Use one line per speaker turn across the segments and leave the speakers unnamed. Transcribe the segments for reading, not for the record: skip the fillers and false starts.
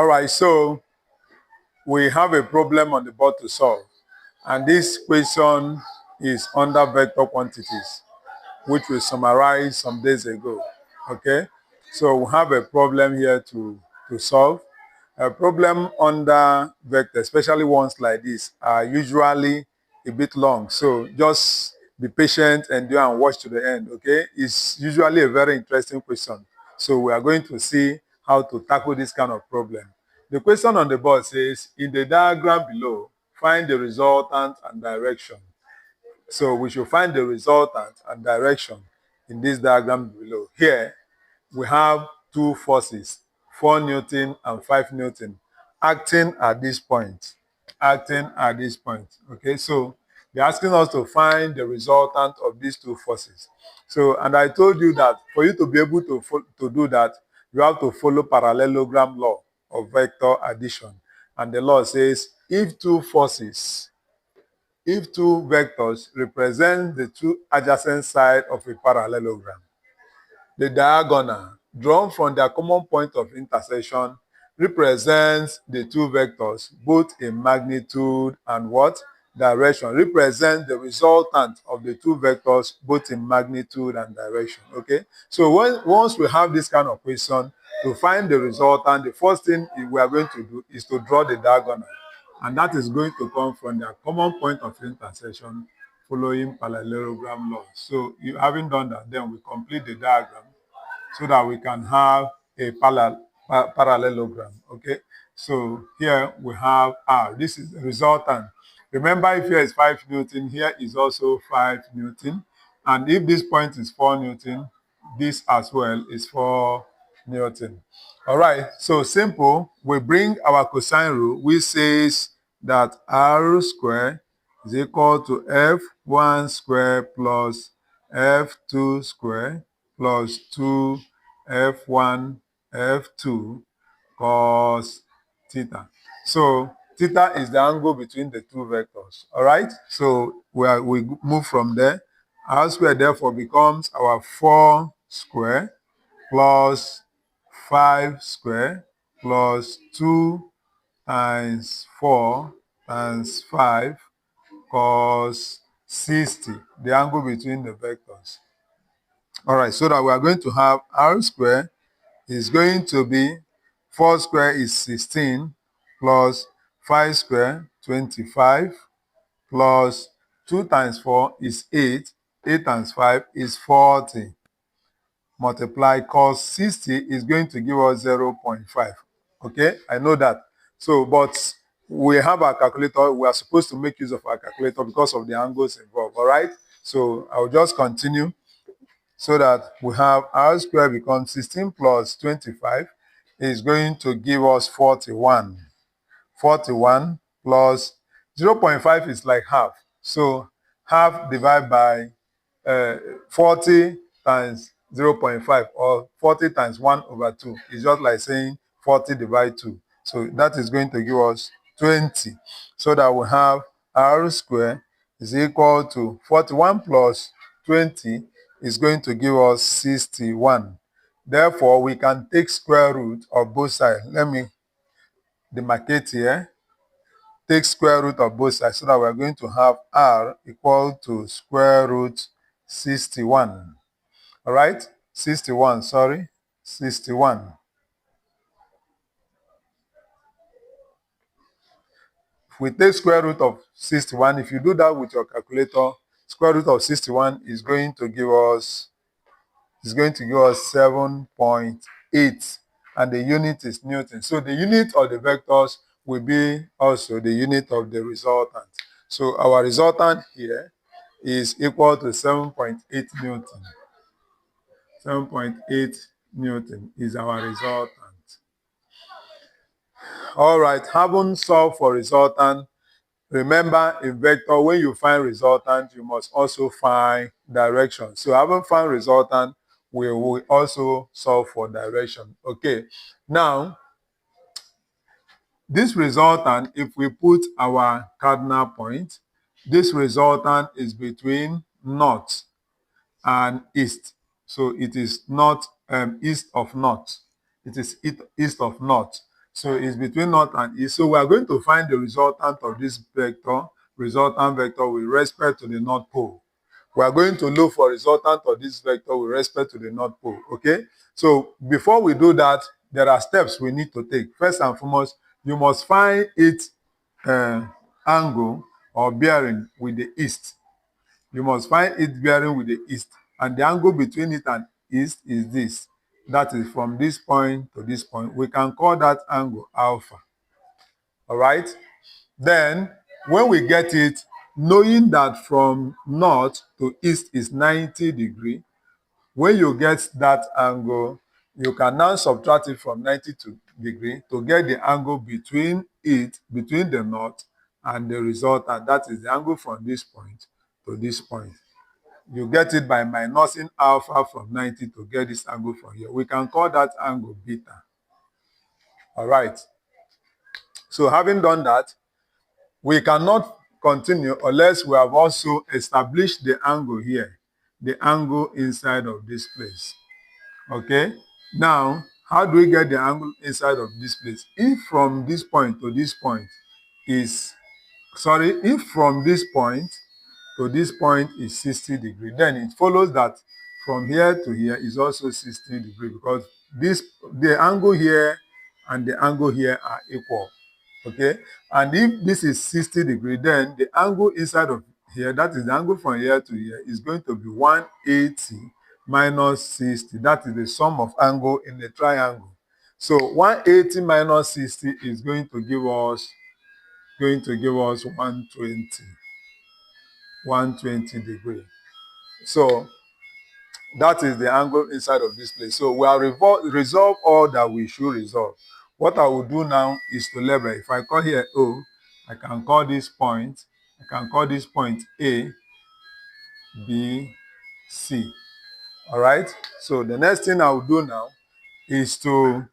All right, so we have a problem on the board to solve. And this question is under vector quantities, which we summarized some days ago. Okay, so we have a problem here to solve. A problem under vector, especially ones like this, are usually a bit long. So just be patient and do and watch to the end. Okay, it's usually a very interesting question. So we are going to see how to tackle this kind of problem. The question on the board says, in the diagram below, find the resultant and direction. So we should find the resultant and direction in this diagram below. Here, we have two forces, 4 Newton and 5 Newton, acting at this point. Okay, so they're asking us to find the resultant of these two forces. So, and I told you that for you to be able to do that, you have to follow parallelogram law of vector addition. And the law says, if two vectors represent the two adjacent sides of a parallelogram, the diagonal drawn from their common point of intersection represents the two vectors, both in magnitude and what? Direction. Represent the resultant of the two vectors, both in magnitude and direction. Okay? So once we have this kind of question, to find the resultant, the first thing we are going to do is to draw the diagonal. And that is going to come from their common point of intersection following parallelogram law. So you having done that, then we complete the diagram so that we can have a parallelogram. Okay, so here we have R. This is the resultant. Remember, if here is 5 Newton, here is also 5 Newton. And if this point is 4 Newton, this as well is 4 Newton. All right, so simple. We bring our cosine rule, which says that R squared is equal to F1 squared plus F2 squared plus 2F1 F2 cos theta. So theta is the angle between the two vectors. All right, so we move from there. R squared therefore becomes our 4 square plus 5 square plus 2 times 4 times 5 cos 60, the angle between the vectors. All right, so that we are going to have R squared is going to be 4 square is 16 plus 5 square 25 plus 2 times 4 is 8. 8 times 5 is 40. Multiply cos 60 is going to give us 0.5. Okay, I know that. So, but we have our calculator. We are supposed to make use of our calculator because of the angles involved. All right, so I'll just continue so that we have R squared becomes 16 plus 25 is going to give us 41. 41 plus 0.5 is like half. So half divided by 40 times 0.5 or 40 times 1 over 2 is just like saying 40 divided 2. So that is going to give us 20. So that we have R squared is equal to 41 plus 20 is going to give us 61. Therefore, we can take square root of both sides. Let me demarcate here. Take square root of both sides so that we're going to have R equal to square root 61. All right? 61, sorry. 61. If we take square root of 61, if you do that with your calculator, square root of 61 is going to give us 7.8, and the unit is Newton. So the unit of the vectors will be also the unit of the resultant. So our resultant here is equal to 7.8 Newton. 7.8 Newton is our resultant. All right, having solved for resultant, remember in vector, when you find resultant, you must also find direction. So having found resultant, we will also solve for direction. Okay, now, this resultant, if we put our cardinal point, this resultant is between north and east. So it is not east of north. It is east of north. So it's between north and east. So we are going to find the resultant of this vector, resultant vector with respect to the North Pole. We are going to look for resultant of this vector with respect to the North Pole, okay? So before we do that, there are steps we need to take. First and foremost, you must find its angle or bearing with the east. You must find its bearing with the east. And the angle between it and east is this. That is from this point to this point. We can call that angle alpha. All right? Then, when we get it, knowing that from north to east is 90 degrees, when you get that angle, you can now subtract it from 90 degrees to get the angle between the north and the resultant. That is the angle from this point to this point. You get it by minusing alpha from 90 to get this angle from here. We can call that angle beta. All right. So having done that, we cannot continue unless we have also established the angle here, the angle inside of this place. Okay? Now, how do we get the angle inside of this place? If from this point to this point is, if from this point to this point is 60 degrees, then it follows that from here to here is also 60 degrees because the angle here and the angle here are equal. Okay, and if this is 60 degrees, then the angle inside of here, that is the angle from here to here, is going to be 180 minus 60. That is the sum of angle in the triangle. So 180 minus 60 is going to give us 120 degrees. So that is the angle inside of this place. So we have resolved all that we should resolve. What I will do now is to label. If I call here O, I can call this point A, B, C. All right? So the next thing I will do now is to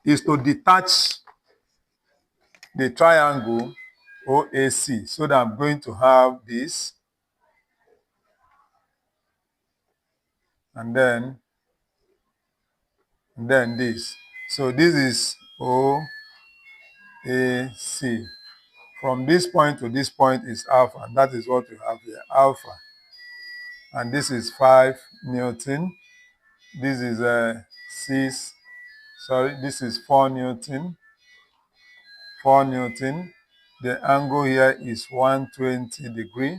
detach the triangle OAC. So that I'm going to have this, and then this. So this is OAC. From this point to this point is alpha, and that is what we have here, alpha. And this is 5 Newton. This is this is 4 Newton. 4 Newton. The angle here is 120 degrees.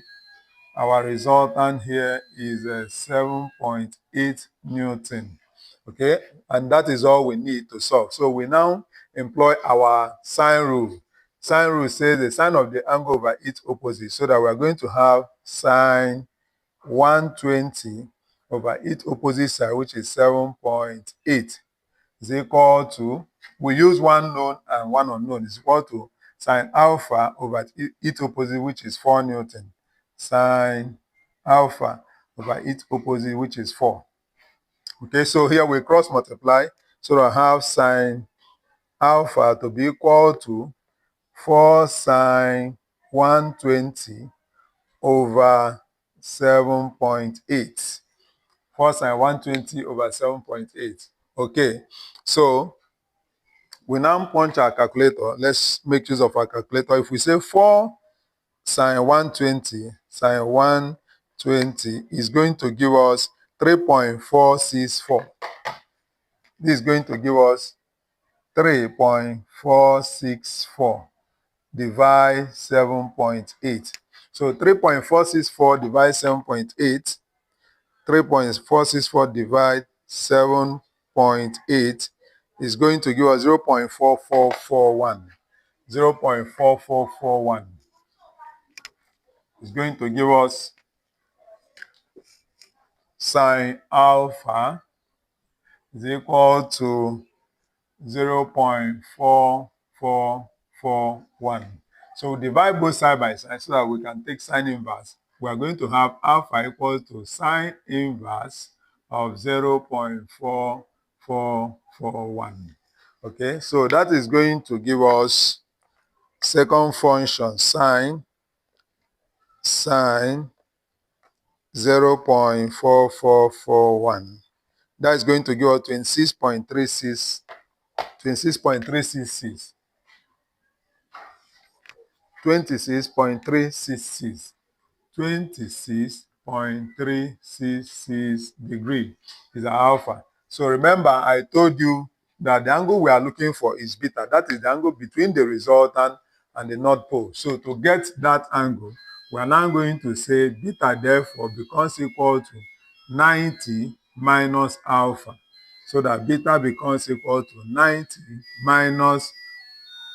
Our resultant here is 7.8 Newton. Okay, and that is all we need to solve. So we now employ our sine rule. Sine rule says the sine of the angle over its opposite, so that we are going to have sine 120 over its opposite side, which is 7.8, is equal to, we use one known and one unknown, is equal to sine alpha over its opposite, which is 4 Newton. Sine alpha over its opposite, which is 4. Okay, so here we cross multiply, so I have sine alpha to be equal to 4 sine 120 over 7.8. 4 sine 120 over 7.8. Okay, so we now punch our calculator. Let's make use of our calculator. If we say 4 sine 120 is going to give us 3.464. This is going to give us 3.464 divide 7.8. So 3.464 divide 7.8, 3.464 divide 7.8 is going to give us 0.4441. 0.4441 is going to give us sine alpha is equal to 0.4441. So we divide both side by side so that we can take sine inverse. We are going to have alpha equal to sine inverse of 0.4441. Okay, so that is going to give us second function sine 0.4441 That is going to give us 26.36, 26.366. 26.366. 26.366 degree is our alpha. So remember, I told you that the angle we are looking for is beta. That is the angle between the resultant and the North Pole. So to get that angle, we are now going to say beta therefore becomes equal to 90 minus alpha. So that beta becomes equal to 90 minus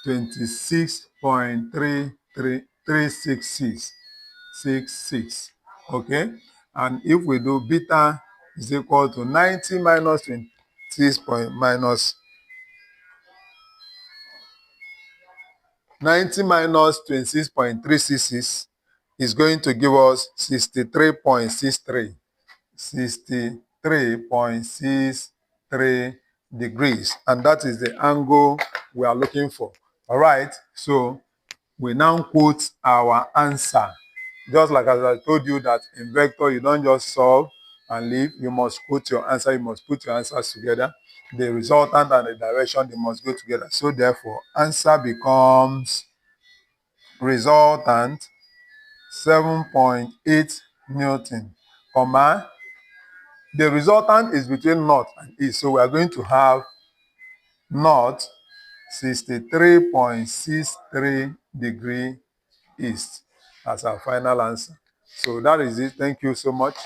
26.33366. Okay, and if we do beta is equal to 90 minus 26 point minus 90 minus 26.366 is going to give us 63.63. 63.63 degrees, and that is the angle we are looking for. All right, so we now quote our answer. Just like as I told you that in vector, you don't just solve and leave. You must quote your answer. You must put your answers together. The resultant and the direction, they must go together. So therefore, answer becomes resultant 7.8 Newton, comma, the resultant is between north and east. So we are going to have north 63.63 degree east as our final answer. So that is it. Thank you so much.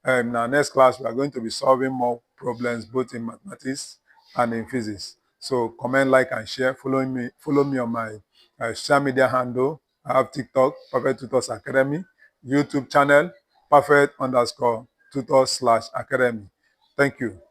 In our next class, we are going to be solving more problems both in mathematics and in physics. So comment, like, and share. Follow me on my social media handle. I have TikTok, Perfect Tutors Academy, YouTube channel, Perfect_Tutors/Academy. Thank you.